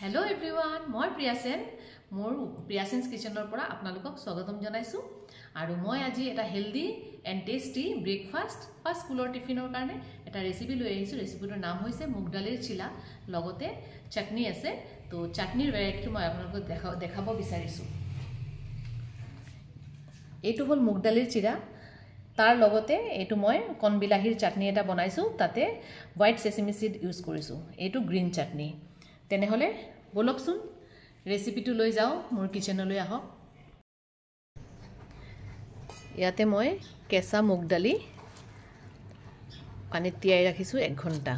Hello everyone, moi Priyasen, mor Priyasen's kitchenor pora apnalokok swagotom janaisu aru moi aji eta healthy and tasty breakfast or schoolor tiffinor karone eta recipe loi ahisu. Recipe tor naam hoise mug dalir chila logote chutney ase. To chutney variety moi apnalokok dekhabo bisarisu. Etu hol mug dalir chila tar logote etu moi kon bilahir chutney eta banaisu tate white sesame seed use korisu. Etu green chutney. তেনেহলে বলকচোন ৰেচিপিটো লৈ যাও মোৰ কিচেনলৈ আহ। ইয়াতে মই কেঁচা মুগ দালি পানীত তিয়াই ৰাখিছো 1 ঘণ্টা।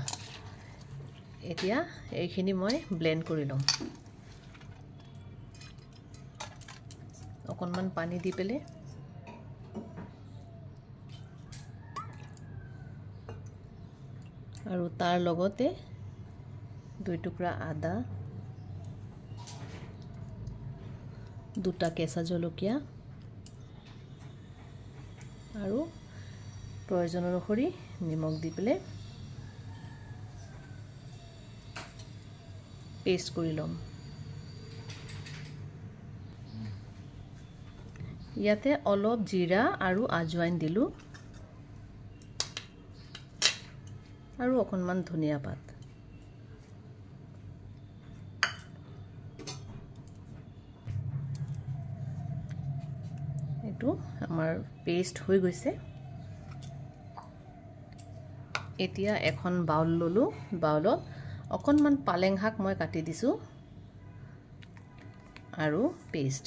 এতিয়া এইখিনি মই ব্লেন্ড কৰি লম। অকনমান পানী দি পেলে আৰু তাৰ লগতে 2 টুকুৰা আদা, 2টা কেঁচা জলকীয়া আৰু প্ৰয়োজন অনুসৰি নিমখ দি পেলে পেষ্ট কৰি লম। ইয়াতে অলপ জিৰা আৰু আজৱাইন দিলো আৰু অকনমান ধনিয়া পাত। এটো আমাৰ পেষ্ট হৈ গৈছে। এতিয়া এখন বাউল ললো। বাউলত অকনমান পালেং শাক মই কাটি দিছো আৰু পেষ্ট।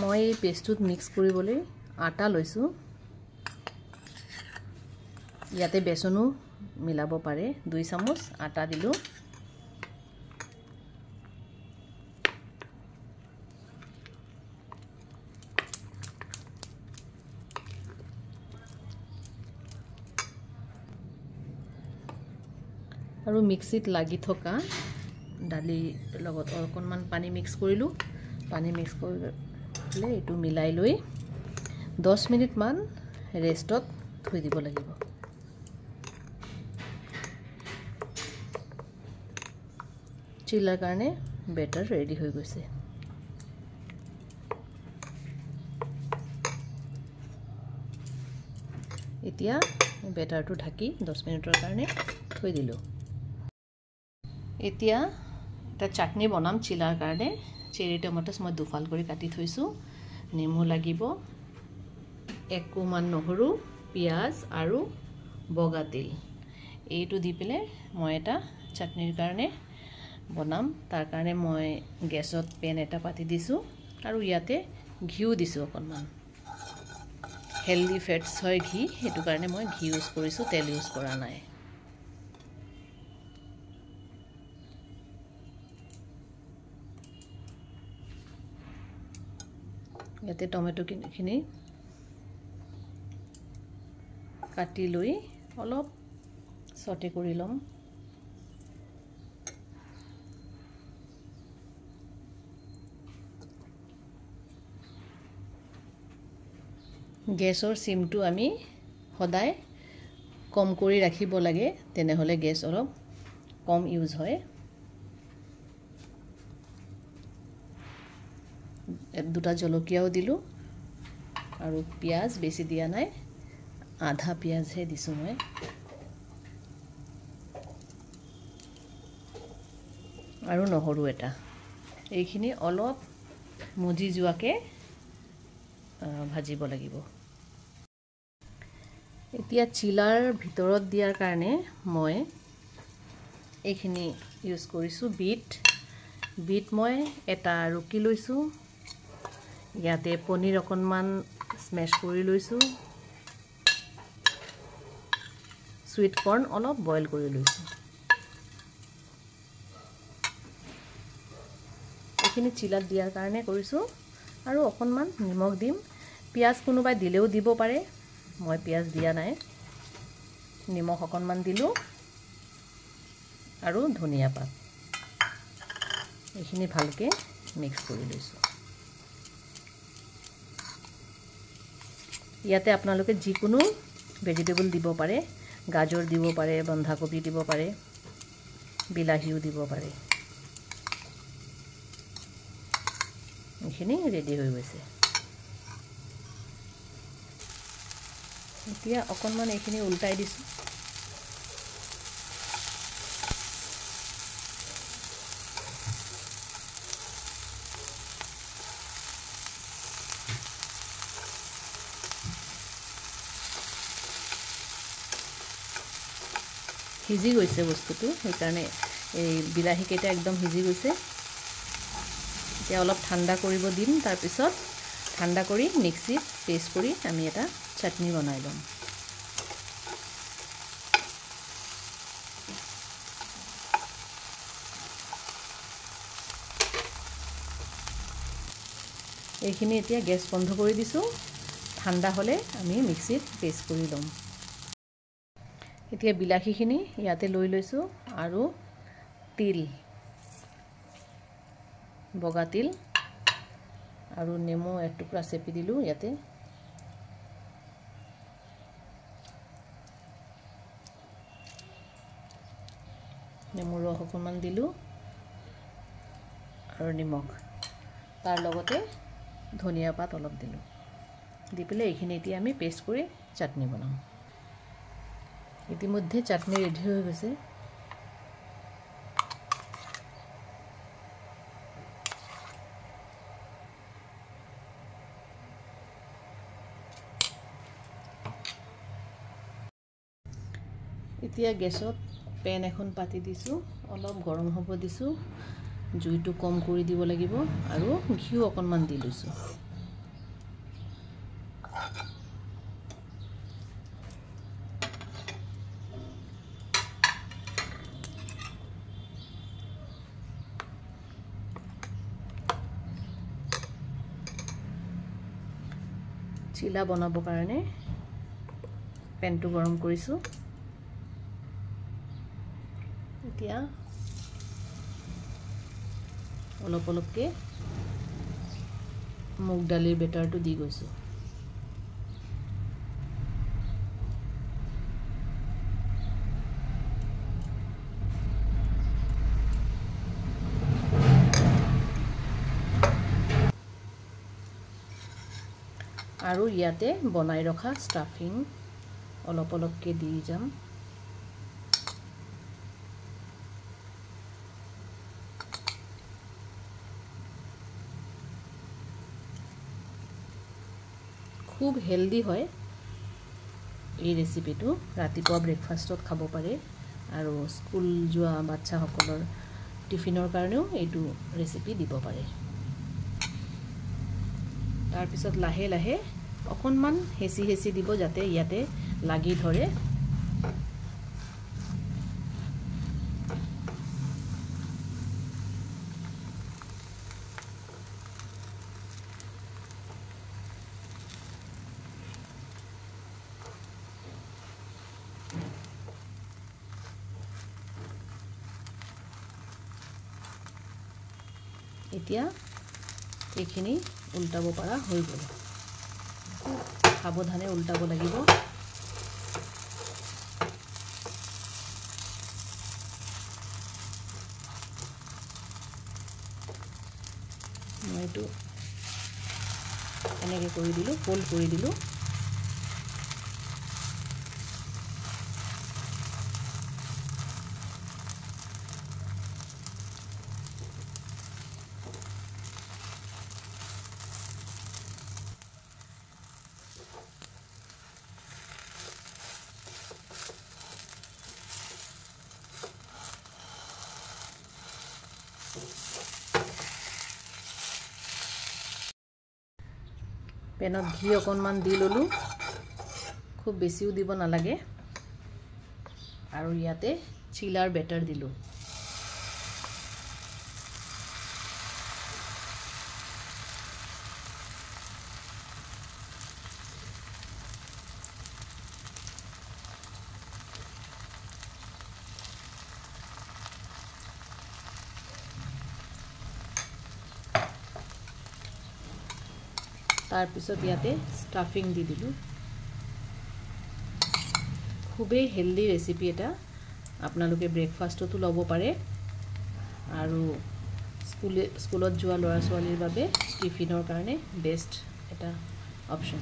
মই এই পেষ্টটোত মিক্স কৰিবলৈ আটা লৈছো। ইয়াতে বেসনো মিলাব পাৰে। 2 চামুচ আটা দিলো। আৰু মিক্সিত লাগি থকা দালি লগত অকনমান পানী মিক্স কৰিলো। পানী মিক্স কৰিলে এটো মিলাই লৈ 10 মিনিট মান ৰেষ্টত থৈ দিব লাগিব। চিলাৰ কাৰণে বেটাৰ ৰেডি হৈ গৈছে। এতিয়া বেটাৰটো ঢাকি 10 মিনিটৰ কাৰণে থৈ দিলো। এতিয়া এটা চাটনি বনাম চিলাৰ কাৰণে। চেৰি টমেটোস মই দুফাল কৰি কাটি থৈছো। নেমু লাগিব, 1 কুমান নহৰু, পিয়াজ আৰু বগা তিল। এইটো দি পেলে মই এটা চাটনিৰ কাৰণে বনাম। তাৰ কাৰণে মই গেছত পেন এটা পাতি দিছো আৰু ইয়াতে ঘিউ দিছো অকনমান। হেলদি ফেটস হয় ঘি, হেতু কাৰণে মই ঘি ইউজ কৰিছো, তেল ইউজ কৰা নাই। ইয়াতে টমেটো খিনি কাটি লৈ অলপ সটে কৰি লম। গেছৰ সিমটো আমি সদায় কম কৰি ৰাখিব লাগে, তেনেহলে গেছ অলপ কম ইউজ হয়। 2টা জলকীয়াও দিলো আৰু পিয়াজ বেছি দিয়া নাই, আধা পিয়াজহে দিছো মই। আৰু নহৰু এটা। এইখিনি অলপ মুজি যোৱাকে ভাজিব লাগিব। এতিয়া চিলাৰ ভিতৰত দিয়াৰ কাৰণে মই এইখিনি ইউজ কৰিছো বিট মই এটা ৰুকি লৈছো। ইয়াতে পনীৰ অকনমান স্মেশ কৰি লৈছো। সুইট কৰ্ন অলপ বইল কৰি লৈছো। এইখিনি চিলাত দিয়াৰ কাৰণে কৰিছো আৰু অকনমান নিমখ দিম। পিয়াজ কোনোবাই দিলেও দিব পাৰে, মই পিয়াজ দিয়া নাই। নিমখ অকনমান দিলো আৰু ধনিয়া পাত। এইখিনি ভালকে মিক্স কৰি লৈছো। ইয়াতে আপোনালোকে যিকোনো ভেজিটেবল দিব পাৰে, গাজৰ দিব পাৰে, বন্ধাকবি দিব পাৰে, বিলাহীও দিব পাৰে। এইখিনি ৰেডি হৈ গৈছে। এতিয়া অকণমান এইখিনি উল্টাই দিছোঁ। সিজি গৈছে বস্তুটো, সেইকাৰণে এই বিলাহীকেইটা একদম সিজি গৈছে। এতিয়া অলপ ঠাণ্ডা কৰিব দিম, তাৰপিছত ঠাণ্ডা কৰি মিক্সিত পেষ্ট কৰি আমি এটা চাটনি বনাই ল'ম। এইখিনি এতিয়া গেছ বন্ধ কৰি দিছোঁ, ঠাণ্ডা হ'লে আমি মিক্সিত পেষ্ট কৰি ল'ম। এতিয়া বিলাহীখিনি ইয়াতে লৈ লৈছোঁ আৰু তিল, বগা তিল আৰু নেমু এটুকুৰা চেপি দিলোঁ ইয়াতে। নেমুৰ ৰস অকণমান দিলোঁ আৰু নিমখ, তাৰ লগতে ধনিয়া পাত অলপ দিলোঁ। দি পেলাই এইখিনি এতিয়া আমি পেষ্ট কৰি চাটনি বনাম। ইতিমধ্যে চাটনি ৰেডি হৈ গৈছে। এতিয়া গেছত পেন এখন পাতি দিছোঁ, অলপ গৰম হ'ব দিছোঁ। জুইটো কম কৰি দিব লাগিব আৰু ঘিউ অকণমান দি লৈছোঁ। চিলা বনাবৰ কাৰণে পেনটো গৰম কৰিছোঁ। এতিয়া অলপ অলপকৈ মুগ দালিৰ বেটাৰটো দি গৈছোঁ। আৰু ইয়াতে বনাই ৰখা ষ্টাফিং অলপ অলপকৈ দি যাম। খুব হেল্ডি হয় এই ৰেচিপিটো, ৰাতিপুৱা ব্ৰেকফাষ্টত খাব পাৰে আৰু স্কুল যোৱা বাচ্চাসকলৰ টিফিনৰ কাৰণেও এইটো ৰেচিপি দিব পাৰে। তাৰপিছত লাহে লাহে অকণমান হেঁচি হেঁচি দিব যাতে ইয়াতে লাগি ধৰে। এতিয়া এইখিনি উল্টাব পৰা হৈ গ'ল। সাৱধানে উল্টাব লাগিব। মই এইটো এনেকৈ কৰি দিলোঁ, ফোল্ড কৰি দিলোঁ। পেনত ঘি অকণমান দি ল'লোঁ, খুব বেছিও দিব নালাগে। আৰু ইয়াতে চিলাৰ বেটাৰ দিলোঁ। তাৰপিছত ইয়াতে ষ্টাফিং দি দিলোঁ। খুবেই হেলদি ৰেচিপি এটা আপোনালোকে ব্ৰেকফাষ্টতো ল'ব পাৰে আৰু স্কুলত যোৱা ল'ৰা ছোৱালীৰ বাবে টিফিনৰ কাৰণে বেষ্ট এটা অপচন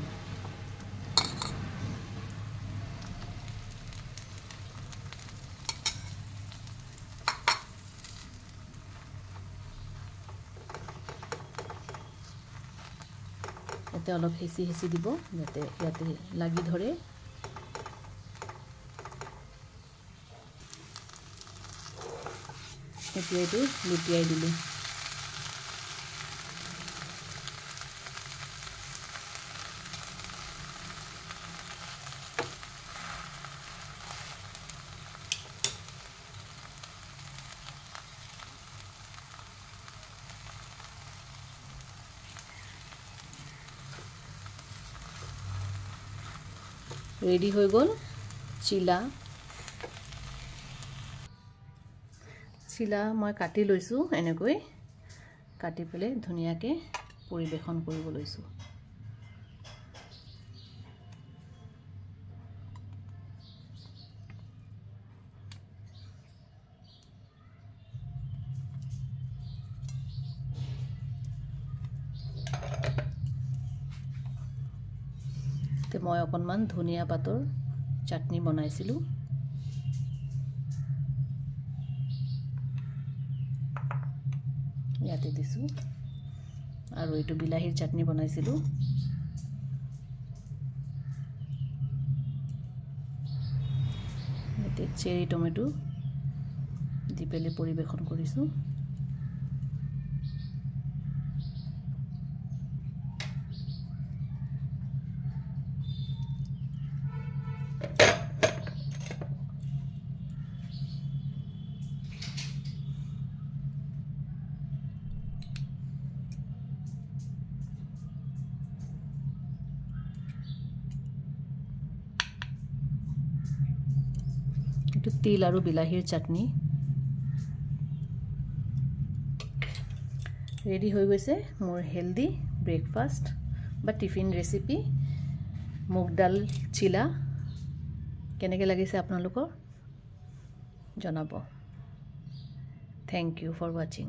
এতে অলপ হেঁচি দিব যাতে ইয়াতে লাগি ধৰে এতিয়া এইটো লুটিয়াই দিলোঁ ৰেডি হৈ গ'ল চিলা মই কাটি লৈছোঁ এনেকৈ কাটি পেলাই ধুনীয়াকৈ পৰিবেশন কৰিব লৈছোঁ তে মই অকণমান ধনিয়া পাতৰ চাটনি বনাইছিলোঁ ইয়াতে দিছোঁ আৰু এইটো বিলাহীৰ চাটনি বনাইছিলোঁ ইয়াতে চেৰি টমেটো দি পেলাই পৰিবেশন কৰিছোঁ তিল আৰু বিলাহীৰ চাটনি ৰেডি হৈ গৈছে মোৰ হেলদি ব্ৰেকফাষ্ট বা টিফিন ৰেচিপি মুগ ডাল চিলা কেনেকৈ লাগিছে আপোনালোকৰ জনাব থ্যাংক ইউ ফৰ ওয়াচিং